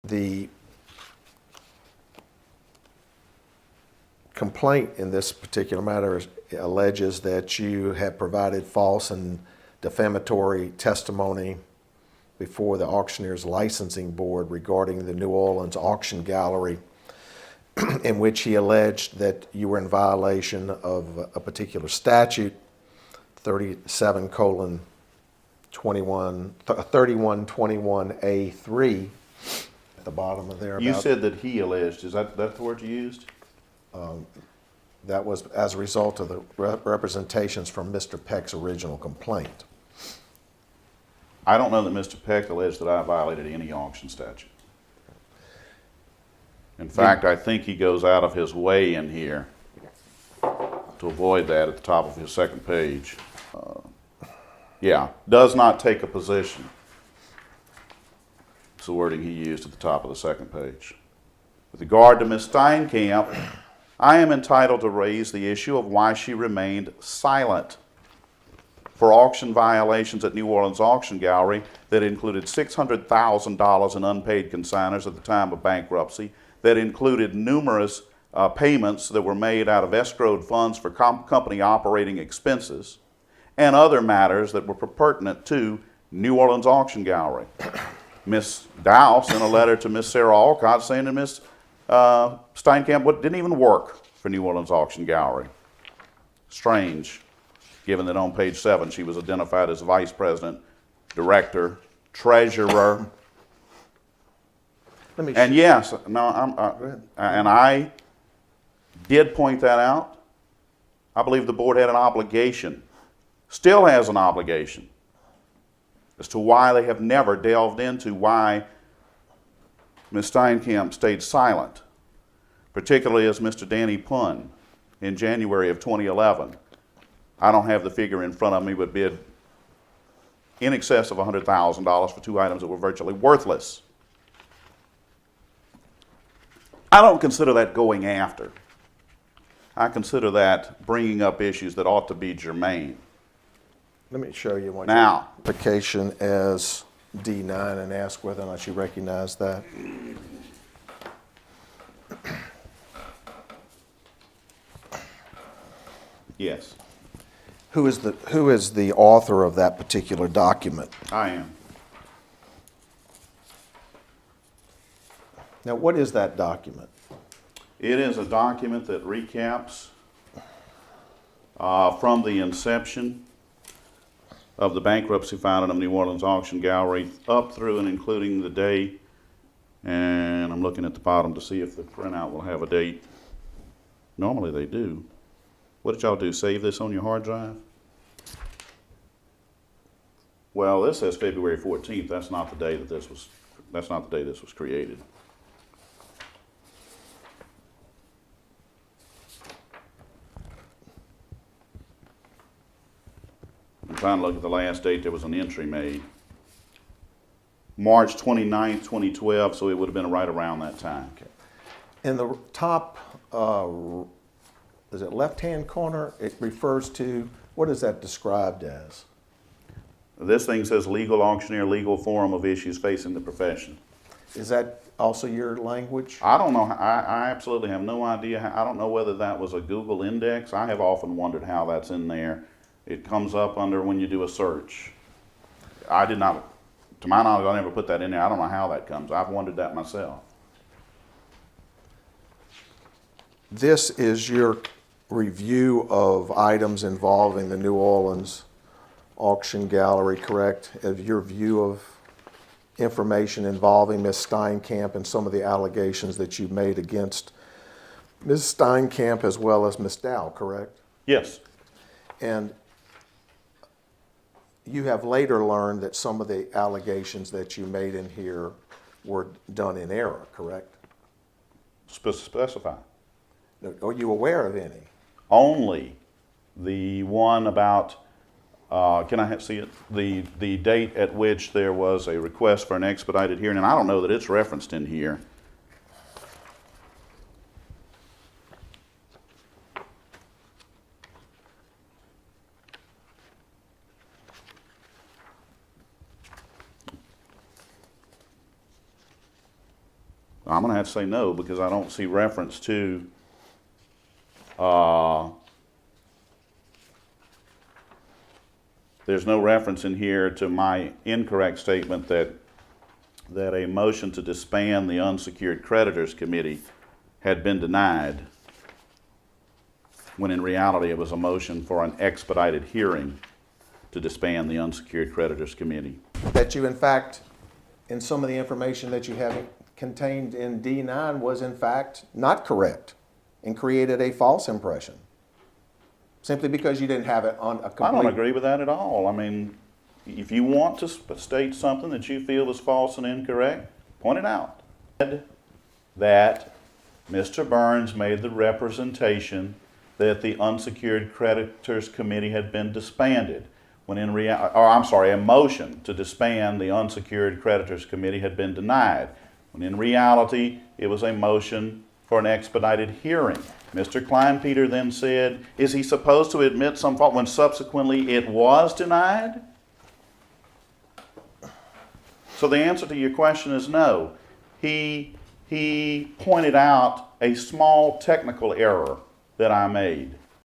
The complaint in this particular matter alleges that you have provided false and defamatory testimony before the Auctioneer's Licensing Board regarding the New Orleans Auction Gallery, in which he alleged that you were in violation of a particular statute, 3121A3, at the bottom of there. You said that he alleged. Is that the word you used? That was as a result of the representations from Mr. Peck's original complaint. I don't know that Mr. Peck alleged that I violated any auction statute. In fact, I think he goes out of his way in here to avoid that at the top of his second page. Does not take a position. It's the wording he used at the top of the second page. With regard to Ms. Steinkamp, I am entitled to raise the issue of why she remained silent for auction violations at New Orleans Auction Gallery that included $600,000 in unpaid consignors at the time of bankruptcy, that included numerous payments that were made out of escrowed funds for company operating expenses, and other matters that were pertinent to New Orleans Auction Gallery. Ms. Dow sent a letter to Ms. Sarah Alcott saying that Ms. Steinkamp didn't even work for New Orleans Auction Gallery. Strange, given that on page 7 she was identified as vice president, director, treasurer. And yes, no, and I did point that out. I believe the board had an obligation, still has an obligation, as to why they have never delved into why Ms. Steinkamp stayed silent, particularly as Mr. Danny Pun in January of 2011. I don't have the figure in front of me, but bid in excess of $100,000 for 2 items that were virtually worthless. I don't consider that going after. I consider that bringing up issues that ought to be germane. Let me show you one Now, application as D9 and ask whether or not you recognize that. yes, Who is the author of that particular document? I am. Now, what is that document? It is a document that recaps from the inception of the bankruptcy filing of New Orleans Auction Gallery up through and including the day, and I'm looking at the bottom to see if the printout will have a date. Normally they do. What did y'all do, save this on your hard drive? Well, this says February 14th. That's not the day that this was created. I'm trying to look at the last date there was an entry made. March 29th, 2012, so it would have been right around that time. Okay. In the top, is it left-hand corner? It refers to, what is that described as? This thing says Legal Auctioneer, Legal Forum of Issues Facing the Profession. Is that also your language? I don't know. I absolutely have no idea. I don't know whether that was a Google index. I have often wondered how that's in there. It comes up under when you do a search. I did not, to my knowledge, I never put that in there. I don't know how that comes. I've wondered that myself. This is your review of items involving the New Orleans Auction Gallery, correct? Of your view of information involving Ms. Steinkamp and some of the allegations that you made against Ms. Steinkamp as well as Ms. Dow, correct? Yes. And you have later learned that some of the allegations that you made in here were done in error, correct? Specify. Are you aware of any? Only the one about, can I see it? The date at which there was a request for an expedited hearing, and I don't know that it's referenced in here. I'm going to have to say no because I don't see reference to there's no reference in here to my incorrect statement that a motion to disband the unsecured creditors committee had been denied, when in reality it was a motion for an expedited hearing to disband the unsecured creditors committee. That you, in fact, in some of the information that you have contained in D9 was in fact not correct and created a false impression. Simply because you didn't have it on a complete... I don't agree with that at all. I mean, if you want to state something that you feel is false and incorrect, point it out. That Mr. Burns made the representation that the unsecured creditors committee had been disbanded, when in reality, a motion to disband the unsecured creditors committee had been denied, when in reality it was a motion for an expedited hearing. Mr. Kleinpeter then said, is he supposed to admit some fault when subsequently it was denied? So the answer to your question is no. He pointed out a small technical error that I made.